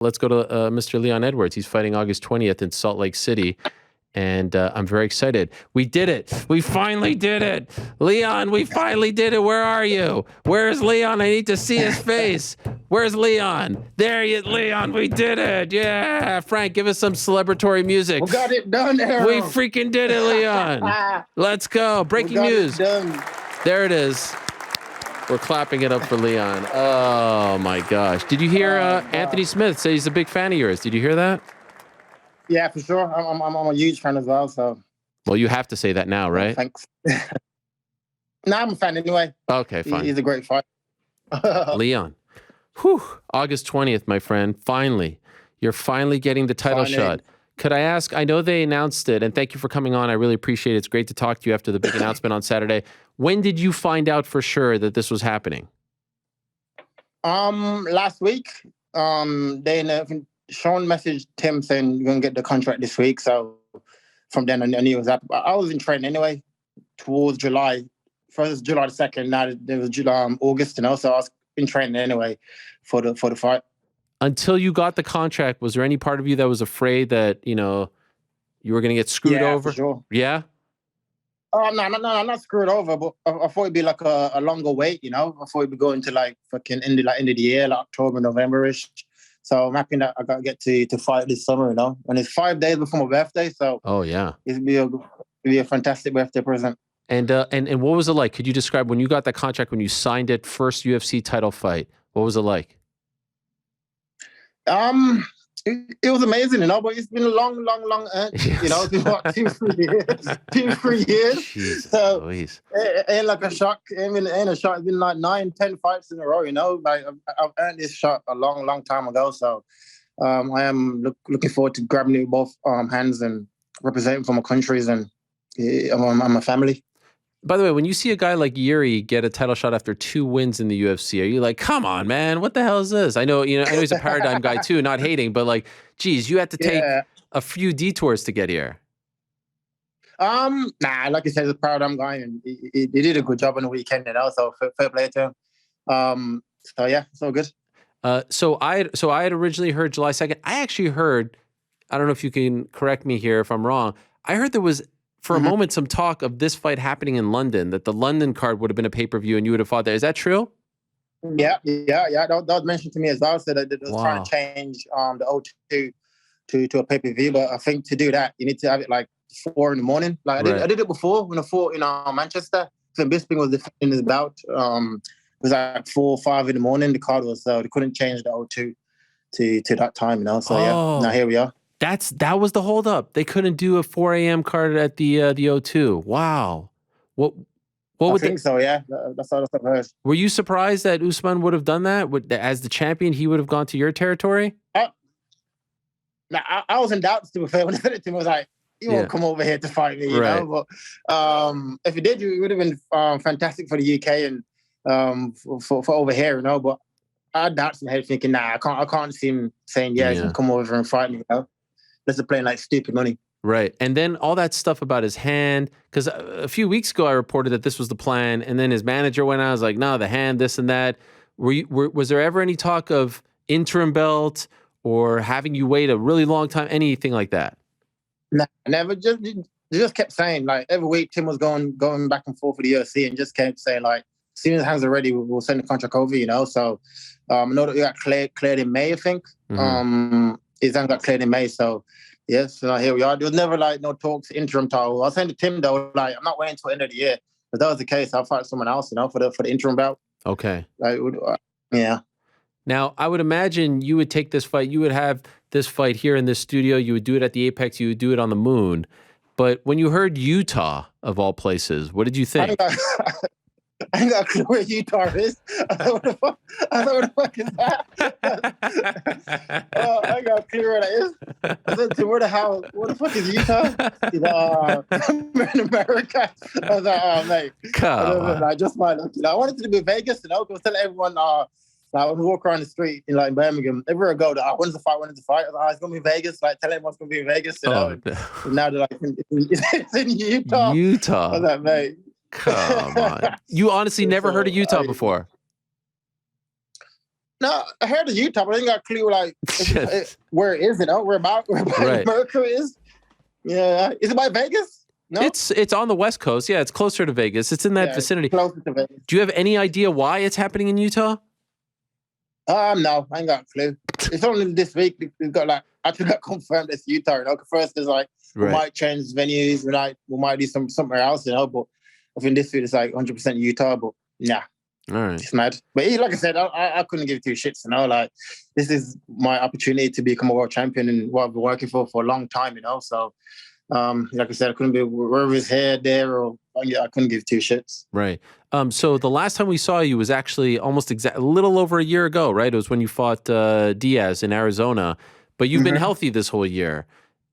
Let's go to Mr. Leon Edwards. He's fighting August 20th in Salt Lake City. And I'm very excited. We did it. We finally did it. Leon, we finally did it. Where are you? Where's Leon? I need to see his face. Where's Leon? There he is, Leon. We did it. Yeah. Frank, give us some celebratory music. We got it done, Aaron. We freaking did it, Leon. Let's go. Breaking news. There it is. We're clapping it up for Leon. Oh, my gosh. Did you hear Anthony Smith say he's a big fan of yours? Did you hear that? Yeah, for sure. I'm a huge fan as well. So, well, you have to say that now, right? Thanks. No, I'm a fan anyway. Okay, fine. He's a great fighter. Leon, August 20th, my friend. Finally, you're finally getting the title shot. Could I ask? I know they announced it, and thank you for coming on. I really appreciate it. It's great to talk to you after the big announcement on Saturday. When did you find out for sure that this was happening? Last week. Sean messaged Tim saying you're gonna get the contract this week. So from then I knew it was up. I was in training anyway towards July. First July the 2nd. Now there was August, so I was in training anyway for the fight. Until you got the contract, was there any part of you that was afraid that you were gonna get screwed over? For sure. Yeah. No, not screwed over, but I thought it'd be like a longer wait. I thought it'd be going to like fucking end of the year, like October, November-ish. So I'm happy that I got to get to fight this summer, and it's 5 days before my birthday. So it'd be a fantastic birthday present. And what was it like? Could you describe when you got that contract, when you signed it, first UFC title fight? What was it like? It was amazing, but it's been a long, yes. It's been what, 2-3 years. Jesus, so it ain't like a shock. I mean, it ain't a shock. It's been like 9-10 fights in a row, Like I've earned this shot a long time ago. So I am looking forward to grabbing it with both hands and representing for my countries and my family. By the way, when you see a guy like Yuri get a title shot after 2 wins in the UFC, are you like, come on, man, what the hell is this? I know he's a paradigm guy too, not hating, but like, geez, you had to take a few detours to get here. Nah, like you said, he's a paradigm guy, and he did a good job on the weekend, so fair play to him. So yeah, it's all good. So I had originally heard July 2nd. I actually heard, I don't know if you can correct me here if I'm wrong, I heard there was, for a moment, some talk of this fight happening in London, that the London card would have been a pay-per-view and you would have fought there. Is that true? Yeah. That was mentioned to me as well. So that it was trying to change the O2 to a pay-per-view. But I think to do that, you need to have it like 4 in the morning. Like I did it before when I fought in Manchester. So Bisping was defending his bout. It was like 4 or 5 in the morning. The card was, they couldn't change the O2 to that time, So now here we are. That was the holdup. They couldn't do a 4 a.m. card at the O2. Wow. What I would think so, yeah. That's all I've heard. Were you surprised that Usman would have done that? As the champion, he would have gone to your territory? I was in doubt, to be fair. When I said it to him, I was like, you won't come over here to fight me, you know? But if you did, it would have been fantastic for the UK and for over here, But I had doubts in my head thinking, I can't see him saying, he can come over and fight me, They're playing like stupid money. Right. And then all that stuff about his hand, because a few weeks ago I reported that this was the plan, and then his manager went out, I was like, no, the hand, this and that. Was there ever any talk of interim belt or having you wait a really long time, anything like that? No, never. They just kept saying, like, every week Tim was going back and forth with the UFC and just kept saying, like, as soon as the hands are ready, we'll send the contract over, So I know that you got cleared in May, I think. Mm-hmm. His hand got cleared in May, so yes, here we are. There was never like no talks interim title. I was saying to Tim though, like I'm not waiting until the end of the year. If that was the case, I'll fight someone else, for the interim bout. Okay. Yeah. Now I would imagine you would take this fight. You would have this fight here in this studio. You would do it at the Apex. You would do it on the moon. But when you heard Utah of all places, what did you think? I ain't got a clue where Utah is. I thought, what the fuck is that? I ain't got a clue where that is. I said, what the fuck is Utah? I'm in America. I was like, mate. I just might look. I wanted to be Vegas, I was telling everyone, when we walk around the street in like Birmingham, everywhere I go, when's the fight? I was like, it's going to be Vegas. Like, tell everyone's going to be in Vegas, No. Now they're like, it's in Utah. Utah. I was like, mate. Come on. You honestly never heard of Utah before? No, I heard of Utah, but I ain't got a clue like where it is, you know, where about Right. America is. Yeah. Is it by Vegas? No. It's on the West Coast. Yeah, it's closer to Vegas. It's in that vicinity. Closer to Vegas. Do you have any idea why it's happening in Utah? No, I ain't got a clue. It's only this week we've got like actually got confirmed it's Utah. You know, first there's like we might change venues, we might do somewhere else, you know. But I think this week it's like 100% Utah. But nah, all right, it's mad. But like I said, I couldn't give two shits. You know, like this is my opportunity to become a world champion and what I've been working for a long time. You know, so like I said, I couldn't be wherever it's here, there, or I couldn't give two shits. Right. So the last time we saw you was actually almost a little over a year ago, right? It was when you fought Diaz in Arizona, but you've been healthy this whole year.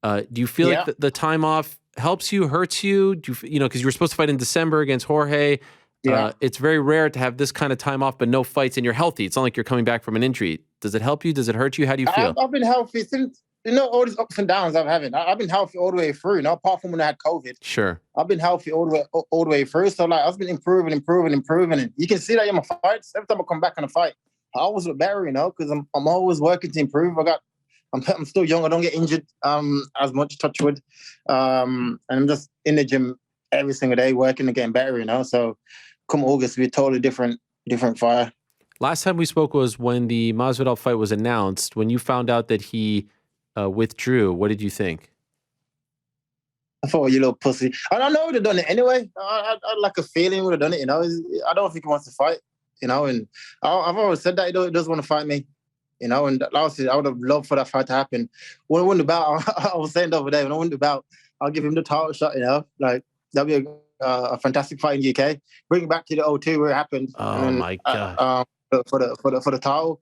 Do you feel like the time off helps you, hurts you? Do you know, because you were supposed to fight in December against Jorge. Yeah. It's very rare to have this kind of time off, but no fights, and you're healthy. It's not like you're coming back from an injury. Does it help you? Does it hurt you? How do you feel? I've been healthy since, you know, all these ups and downs I've been healthy all the way through, you know, apart from when I had COVID. Sure. I've been healthy all the way through. So like I've been improving. And you can see that in my fights. Every time I come back on a fight, I always look better, you know, because I'm always working to improve. I'm still young. I don't get injured as much, touch wood. And I'm just in the gym every single day working and getting better, you know. So come August, we're totally different fire. Last time we spoke was when the Masvidal fight was announced. When you found out that he withdrew, what did you think? I thought, you little pussy. I know he would have done it anyway. I like a feeling he would have done it, you know. I don't think he wants to fight, you know. And I've always said that he doesn't want to fight me, you know. And lastly, I would have loved for that fight to happen. When I won the bout, I was saying the other day, when I won the bout, I'll give him the title shot, you know. Like, that'd be a fantastic fight in UK. Bring it back to the 02 where it happened. Oh, my God. For the title.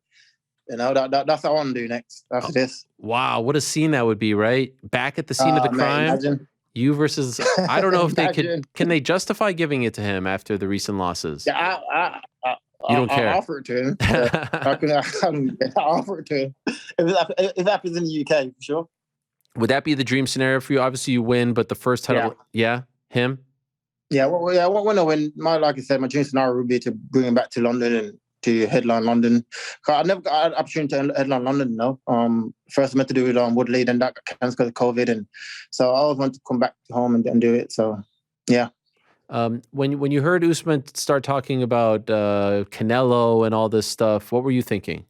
You know, that's what I want to do next after this. Wow, what a scene that would be, right? Back at the scene of the crime. Imagine. You versus, I don't know if they can they justify giving it to him after the recent losses? Yeah, you don't care. I'll offer it to him. I'll offer it to him. If it happens in the UK, for sure. Would that be the dream scenario for you? Obviously, you win, but the first title, him? Yeah, when I win, like I said, my dream scenario would be to bring him back to London and to headline London. I never got an opportunity to headline London, no. First I meant to do it on Woodley, then that got cancelled because of COVID, and so I always wanted to come back home and do it. So, yeah. When you heard Usman start talking about Canelo and all this stuff, what were you thinking?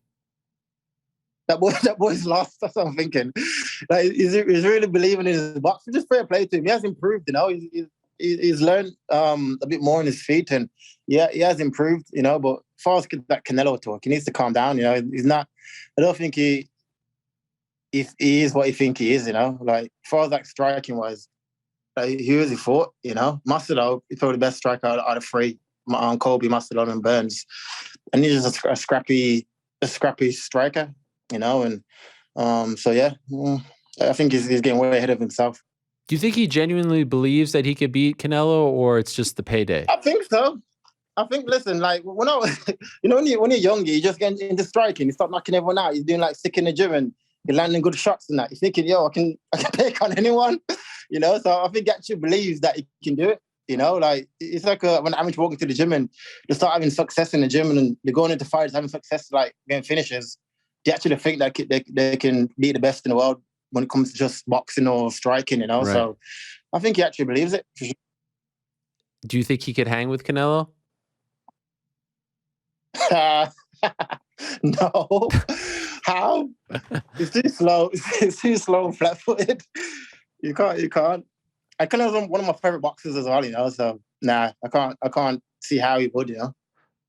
That boy's lost. That's what I'm thinking. Like, he's really believing in his boxing. Just fair play to him. He has improved, you know. He's learned a bit more on his feet, and he has improved, you know. But as far as that Canelo talk, he needs to calm down, you know. He's not. I don't think he is what he think he is, you know. Like, as far as like striking wise, like, who has he fought, you know? Masvidal, he's probably the best striker out of three. Colby, Masvidal, and Burns, and he's just a scrappy striker, you know. And so yeah, I think he's getting way ahead of himself. Do you think he genuinely believes that he could beat Canelo, or it's just the payday? I think so. I think, listen, like, when you're young, you just get into striking. You start knocking everyone out. You're doing like sick in the gym and you're landing good shots and that. You're thinking, I can take on anyone, you know? So I think he actually believes that he can do it, you know? Like, it's like when amateur walking to the gym and they start having success in the gym and they're going into fights, having success, like getting finishes. They actually think that they can be the best in the world when it comes to just boxing or striking, you know? Right. So I think he actually believes it. Do you think he could hang with Canelo? No. How? It's too slow. It's too slow and flat-footed. You can't. I Canelo's one of my favorite boxers as well, you know? So, nah, I can't see how he would, you know?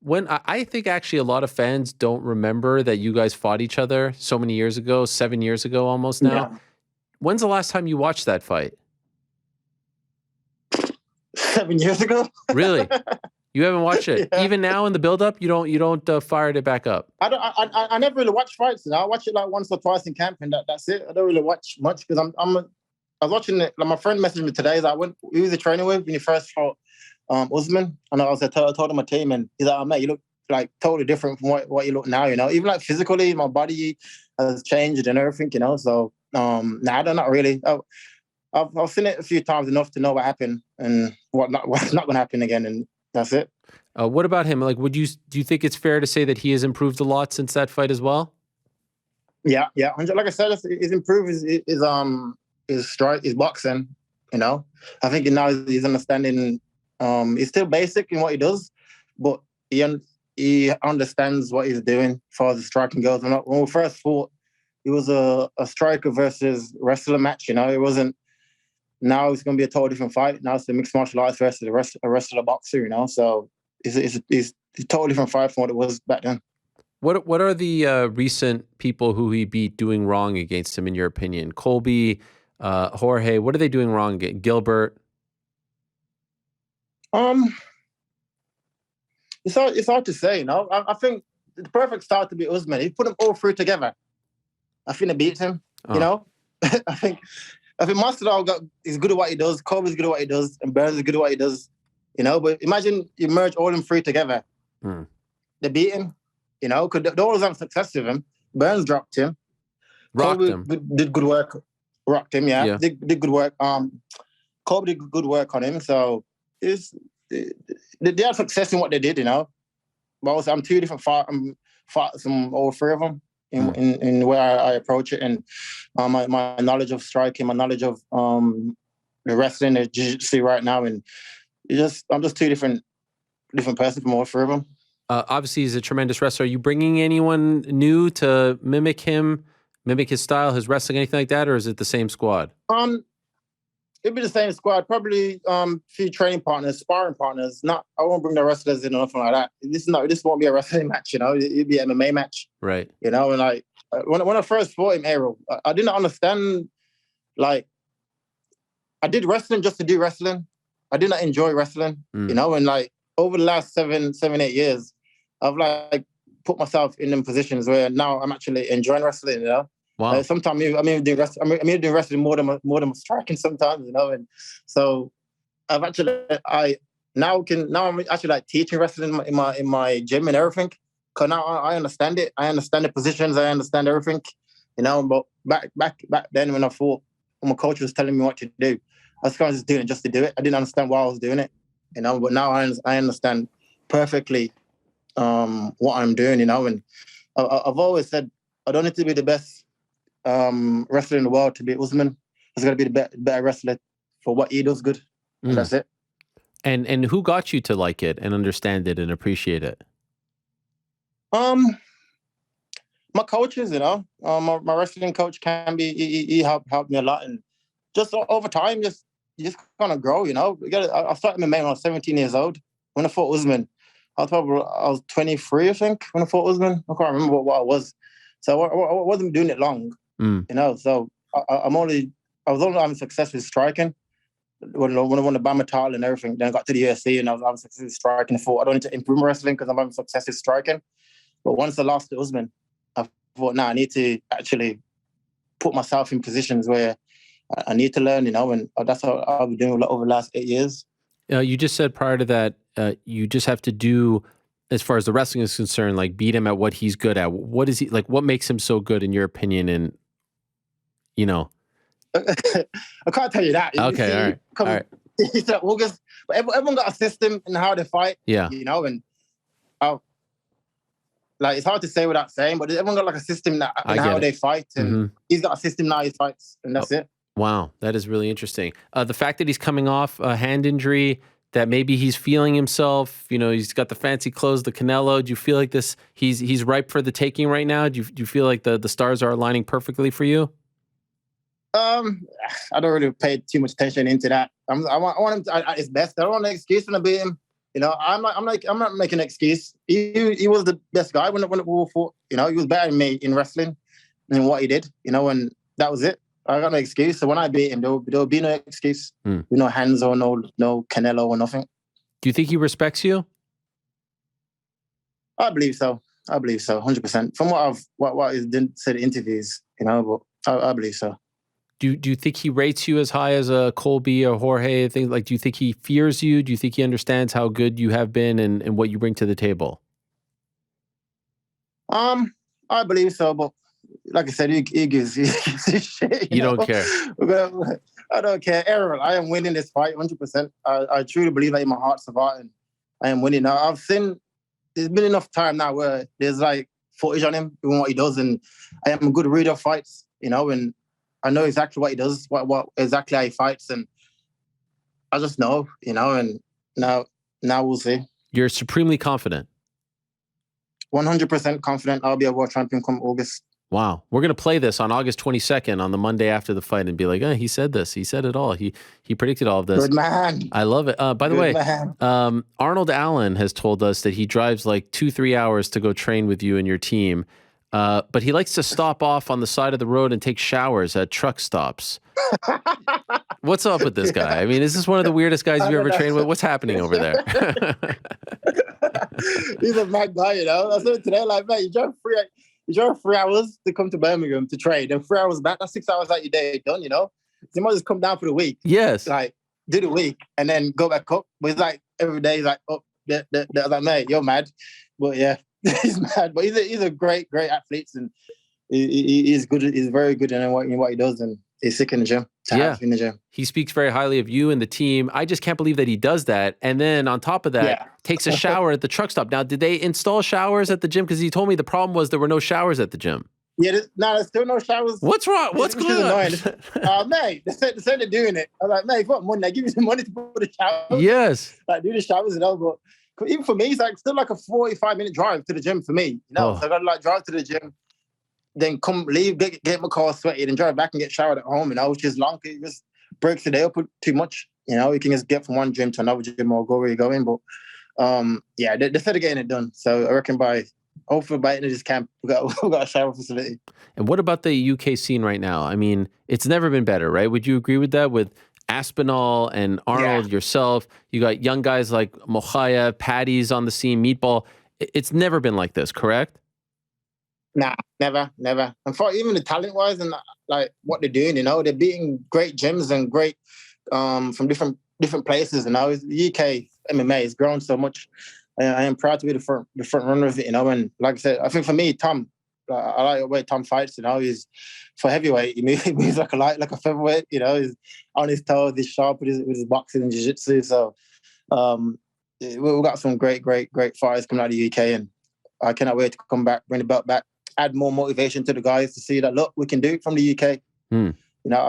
When I think actually a lot of fans don't remember that you guys fought each other so many years ago, 7 years ago almost now. Yeah. When's the last time you watched that fight? 7 years ago. Really? You haven't watched it? Yeah. Even now in the build-up, you don't fire it back up? I never really watch fights. You know? I watch it like once or twice in camp, and that's it. I don't really watch much because I was watching it. Like, my friend messaged me today. He was a trainer with when he first fought Usman, and I told him my team, and he's like, "Oh, mate, you look like totally different from what you look now, you know. Even like physically, my body has changed and everything, you know. So, not really. I've seen it a few times enough to know what happened and what's not going to happen again, and that's it." What about him? Like, do you think it's fair to say that he has improved a lot since that fight as well? Yeah. Like I said, he's improved his strike, his boxing. You know, I think now he's understanding. He's still basic in what he does, but he understands what he's doing as far as the striking goes. When we first fought, it was a striker versus wrestler match. You know, it wasn't. Now it's going to be a totally different fight. Now it's the mixed martial arts versus a wrestler boxer. You know, so it's a totally different fight from what it was back then. What are the recent people who he beat doing wrong against him, in your opinion? Colby, Jorge, what are they doing wrong? Gilbert? It's hard to say, you know. I think the perfect start to be Usman. He put them all three together. I think they beat him, you know. I think Masvidal is good at what he does, Colby's good at what he does, and Burns is good at what he does, you know. But imagine you merge all them three together. They beat him, you know, because they always have success with him. Burns dropped him. Rocked him. Did good work. Rocked him, yeah. Did good work. Colby did good work on him. So they had success in what they did, you know. But also, I'm two different fights from all three of them in the way I approach it, and my knowledge of striking, my knowledge of the wrestling, the jiu-jitsu right now, and I'm just two different person from all three of them. Obviously, he's a tremendous wrestler. Are you bringing anyone new to mimic him, mimic his style, his wrestling, anything like that, or is it the same squad? It'd be the same squad. Probably few training partners, sparring partners. I won't bring the wrestlers in or nothing like that. This won't be a wrestling match, you know. It'd be an MMA match, right? You know, and like when I first fought him, Errol, I didn't understand. Like, I did wrestling just to do wrestling. I did not enjoy wrestling, you know. And like over the last 7, 8 years, I've like put myself in them positions where now I'm actually enjoying wrestling, you know. Wow. Sometimes I'm even doing wrestling more than striking sometimes, you know. And so I'm actually like teaching wrestling in my gym and everything. Cause now I understand it. I understand the positions. I understand everything, you know. But back then when I fought, when my coach was telling me what to do, I was kind of just doing it just to do it. I didn't understand why I was doing it, you know. But now I understand perfectly what I'm doing, you know. And I've always said I don't need to be the best wrestler in the world to be Usman. He's got to be the better wrestler for what he does good. And that's it. And who got you to like it and understand it and appreciate it? My coaches, you know. My wrestling coach he helped me a lot, and just over time, you just kind of grow, you know. I started MMA when I was 17 years old. When I fought Usman, I was 23, I think, when I fought Usman. I can't remember what I was. So I wasn't doing it long. You know, so I was only having success with striking when I won the Bama title and everything. Then I got to the UFC and I was having success with striking. I thought I don't need to improve my wrestling because I'm having success with striking. But once I lost to Usman, I thought, I need to actually put myself in positions where I need to learn, you know, and that's how I've been doing over the last 8 years. You just said prior to that, you just have to do, as far as the wrestling is concerned, like beat him at what he's good at. What is he like? What makes him so good in your opinion? And you know, I can't tell you that. Okay, all right. It's like August, but everyone got a system in how they fight. Yeah, you know, and like it's hard to say without saying, but everyone got like a system in how they fight, and he's got a system now he fights, and that's it. Wow, that is really interesting. The fact that he's coming off a hand injury, that maybe he's feeling himself, you know, he's got the fancy clothes, the Canelo. Do you feel like he's ripe for the taking right now? Do you feel like the stars are aligning perfectly for you? I don't really pay too much attention into that. I want him to, at his best. I don't want an excuse when I beat him. You know, I'm not making an excuse. He was the best guy when we fought. You know, he was better than me in wrestling and what he did. You know, and that was it. I got no excuse. So when I beat him, there will be no excuse. No hands or no Canelo or nothing. Do you think he respects you? I believe so. 100%. From what he's said in interviews, you know, but I believe so. Do you think he rates you as high as a Colby or Jorge? Things like, do you think he fears you? Do you think he understands how good you have been and what you bring to the table? I believe so, but like I said, he gives shit. You don't care. I don't care. Errol, I am winning this fight 100%. I truly believe that in my heart of heart, and I am winning. Now, I've seen, there's been enough time now where there's like footage on him doing what he does, and I am a good reader of fights, and I know exactly what he does, what exactly how he fights, and I just know, and now we'll see. You're supremely confident. 100% confident I'll be a world champion come August. Wow. We're going to play this on August 22nd on the Monday after the fight and be like, he said this. He said it all. He predicted all of this. Good man. I love it. By the way, Arnold Allen has told us that he drives like 2-3 hours to go train with you and your team. But he likes to stop off on the side of the road and take showers at truck stops. What's up with this guy? I mean, is this one of the weirdest guys you've ever trained with? What's happening over there? He's a mad guy, I said today, like, man, you drove 3 hours to come to Birmingham to train, and 3 hours back. That's 6 hours out your day done, So you might just come down for the week. Yes. Like, do the week and then go back up. But it's like every day, he's like, oh, I was like, mate, you're mad. But yeah, he's mad. But he's a great athlete, and he's good. He's very good in what he does, and he's sick in the gym. In the gym. He speaks very highly of you and the team. I just can't believe that he does that. And then on top of that, takes a shower at the truck stop. Now, did they install showers at the gym? Because he told me the problem was there were no showers at the gym. Yeah, there's still no showers. What's wrong? What's going on? Mate, they said they're doing it. I was like, mate, if you want money, they give you some money to put the showers. Yes. Like, do the showers, But even for me, it's like still like a 45-minute drive to the gym for me. So I got to like drive to the gym, then come leave, get my car sweaty, and drive back and get showered at home, which is long. It just breaks the day up too much. You can just get from one gym to another gym or go where you're going. But they said they're getting it done. So I reckon hopefully by the end of this camp, we got a shower facility. And what about the UK scene right now? I mean, it's never been better, right? Would you agree with that? With Aspinall and Arnold, yourself, you got young guys like Mokhaya, Paddy's on the scene, Meatball. It's never been like this, correct? Nah, never. And for even the talent-wise and like what they're doing, they're beating great gyms and great from different places. The UK MMA has grown so much. I am proud to be the front runner of it, And like I said, I think for me, Tom, I like the way Tom fights. He's for heavyweight. He moves like a featherweight. He's on his toes. He's sharp with his boxing and jiu-jitsu. So we've got some great fighters coming out of the UK, and I cannot wait to come back, bring the belt back, add more motivation to the guys to see that, look, we can do it from the UK. I've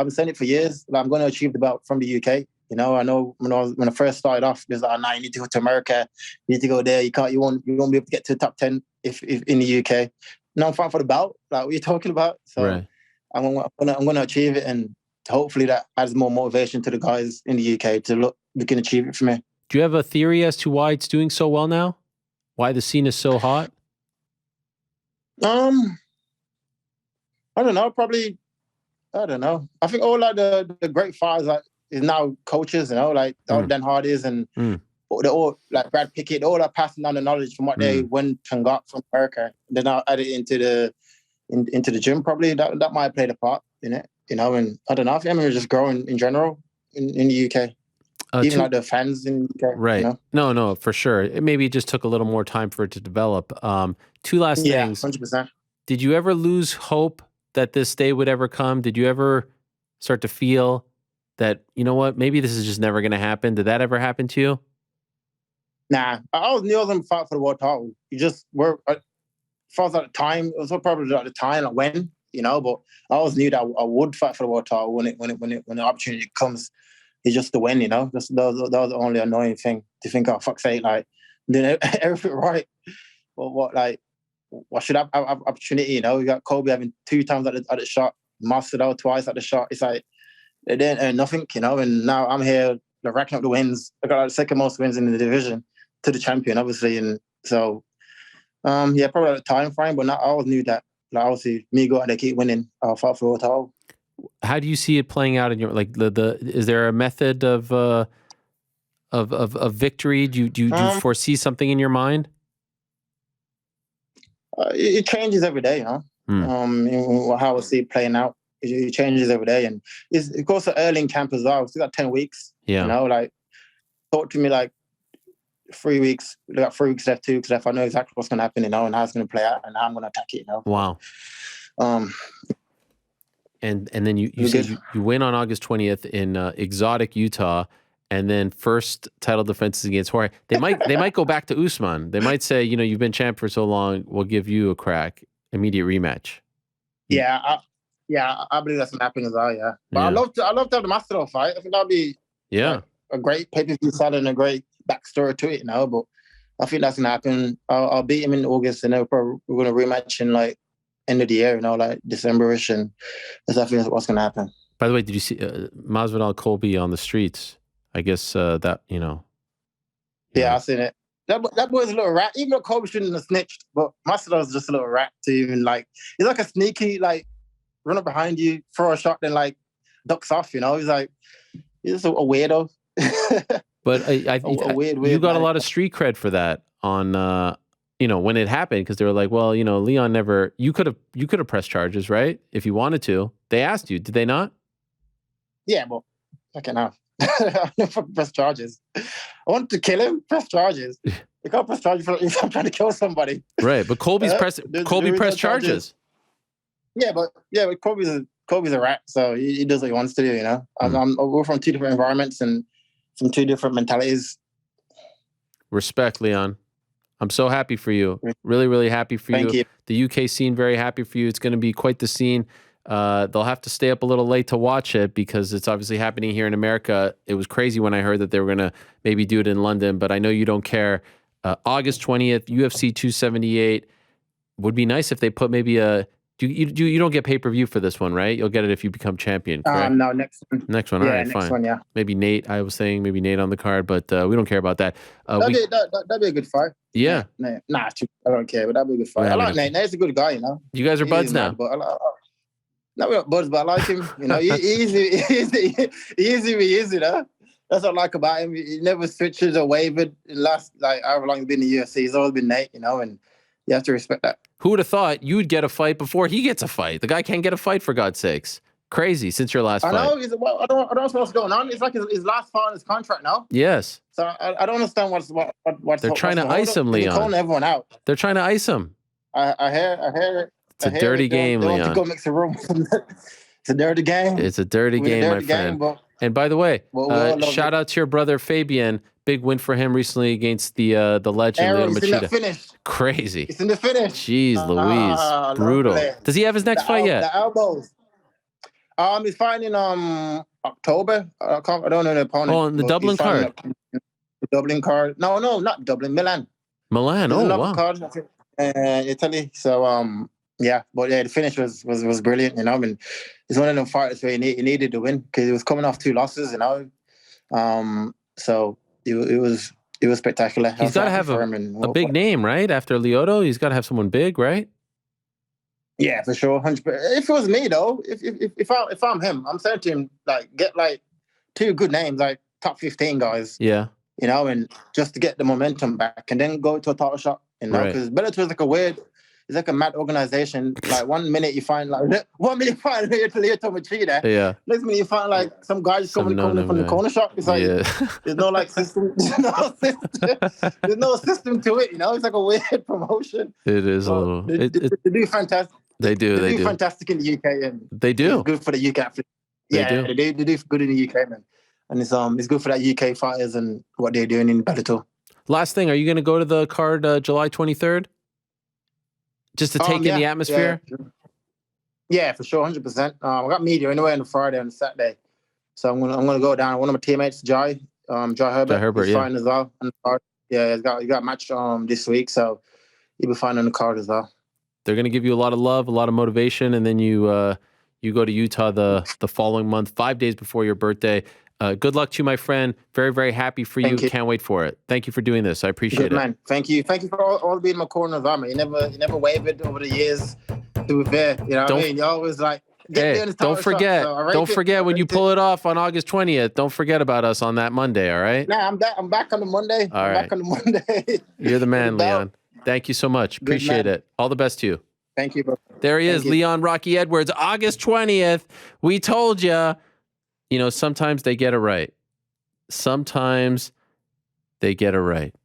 been saying it for years. Like, I'm going to achieve the belt from the UK. I know when I first started off, there's like, you need to go to America, you need to go there. You won't be able to get to the top 10 if in the UK. No, I'm fighting for the belt. Like, what are you talking about? So right. I'm going to achieve it, and hopefully that adds more motivation to the guys in the UK to look, we can achieve it for me. Do you have a theory as to why it's doing so well now? Why the scene is so hot? I don't know. Probably, I don't know. I think all like the great fighters is now coaches, like all Dan Hardys and they're all like Brad Pickett. All are passing down the knowledge from what they went and got from America. They're now added into the gym. Probably that might have played a part in it. And I don't know. I think MMA is just growing in general in the UK. Even like the fans in the UK. Right. No, for sure. It maybe just took a little more time for it to develop. Two last things. 100%. Did you ever lose hope that this day would ever come? Did you ever start to feel that, you know what, maybe this is just never going to happen? Did that ever happen to you? Nah. I always knew I was going to fight for the world title. You just were, as far as at the time, it was probably at the time, like when, but I always knew that I would fight for the world title when the opportunity comes. It's just to win, that was the only annoying thing, to think, oh, fuck's sake, like, doing everything right. But what should I have opportunity, We got Kobe having 2 times at the shot, Masvidal twice at the shot. It's like, they didn't earn nothing, and now I'm here racking up the wins. I got the second most wins in the division to the champion, obviously. And so, probably at the time frame, but I always knew that, like, obviously, me go out there, keep winning, I'll fight for the title. How do you see it playing out in your, like, is there a method of victory? Do you foresee something in your mind? It changes every day, how I see it playing out. It changes every day, and it's of course early in camp as well. It's got 10 weeks. Like, talk to me like 3 weeks. We got 3 weeks left, 2 weeks left. I know exactly what's going to happen, and how it's going to play out, and how I'm going to attack it. Wow. And then you said you win on August 20th in exotic Utah, and then first title defense is against Jorge. They might go back to Usman. They might say, you've been champ for so long, we'll give you a crack, immediate rematch. Yeah, I believe that's gonna happen as well. Yeah, but I love to have the Masvidal fight. I think that'd be a great pay-per-view side and a great backstory to it, But I think that's gonna happen. I'll beat him in August, and we're gonna rematch in like end of the year, like December-ish, and that's definitely what's gonna happen. By the way, did you see Masvidal Colby on the streets? I guess that Yeah, I've seen it. That boy's a little rat. Even though Colby shouldn't have snitched, but Masvidal's just a little rat to even he's like a sneaky run up behind you, throw a shot, then ducks off. He's just a weirdo. But a weird you got man. A lot of street cred for that on when it happened, because they were like, well, Leon never. You could have pressed charges, right? If you wanted to. They asked you, did they not? Yeah, but fucking hell. I never press charges. I wanted to kill him. Press charges. You can't press charges if I'm trying to kill somebody. Right, but Colby pressed charges. Yeah, but Colby's a rat, so he does what he wants to do. We're from two different environments and from two different mentalities. Respect, Leon. I'm so happy for you. Really, really happy for you. Thank you. The UK scene, very happy for you. It's going to be quite the scene. They'll have to stay up a little late to watch it because it's obviously happening here in America. It was crazy when I heard that they were going to maybe do it in London, but I know you don't care. August 20th, UFC 278. Would be nice if they put maybe you don't get pay-per-view for this one, right? You'll get it if you become champion, correct? No, next one. Next one, all right, fine. Next one, yeah. Maybe Nate, I was saying maybe Nate on the card, but we don't care about that. That'd be a good fight. Yeah. Nah, I don't care, but that'd be a good fight. I like Nate. Nate's a good guy, You guys are buds now. No, we're not buds, but I like him. Easy, That's what I like about him. He never switches or wavered. However long he's been in the UFC, he's always been Nate, and you have to respect that. Who would have thought you'd get a fight before he gets a fight? The guy can't get a fight, for God's sakes. Crazy since your last fight. I know. I don't know what's going on. It's like his last fight on his contract now. Yes. So I don't understand what's They're trying to ice him, Leon. They're calling everyone out. They're trying to ice him. I hear. It's a dirty game, Leon. They want to go mix a room. It's a dirty game. It's a dirty game, my friend. And by the way, shout out to your brother Fabian. Big win for him recently against the legend Leo Machida. Crazy. It's in the finish. Jeez, Louise, brutal. Does he have his next fight yet? The elbows. He's fighting in October. I don't know the opponent. Oh, on the Dublin card. The Dublin card. No, not Dublin. Milan. Milan. Oh, wow. Card, Italy. So but the finish was brilliant. And it's one of them fighters where he needed to win because he was coming off 2 losses. So it was spectacular. He's got to have a big name, right? After Lyoto, he's got to have someone big, right? Yeah, for sure. 100%. If it was me though, if I'm him, I'm saying to him get 2 good names, top 15 guys. Yeah. And just to get the momentum back, and then go to a title shot. Because Bellator is it's like a mad organization. 1 minute you find Lyoto Machida. Yeah. Next minute you find some guy just coming from the corner shop. It's there's no system. There's no system to it. It's like a weird promotion. It is a little. They do fantastic. They do fantastic in the UK, and they do. It's good for the UK athletes. They do good in the UK, man. And it's good for that UK fighters and what they're doing in Bellator. Last thing, are you going to go to the card July 23rd? Just to take in the atmosphere? Yeah, for sure, 100%. I got media anyway on the Friday and Saturday, so I'm gonna go down. One of my teammates, Jai Herbert, he's fighting as well on the card. Yeah, he got a match this week, so he'll be fighting on the card as well. They're gonna give you a lot of love, a lot of motivation, and then you go to Utah the following month, 5 days before your birthday. Good luck to you, my friend. Very, very happy for you. Can't wait for it. Thank you for doing this. I appreciate it. Man. Thank you. Thank you for all being in my corner as well, man. You never wavered over the years to be fair. You know what I mean? You always don't forget. Don't forget when you pull it off on August 20th. Don't forget about us on that Monday, all right? Nah, I'm back on the Monday. Back on the Monday. You're the man, Leon. Thank you so much. Appreciate it. All the best to you. Thank you, bro. There he is, Leon Rocky Edwards, August 20th. We told you. Sometimes they get it right. Sometimes they get it right.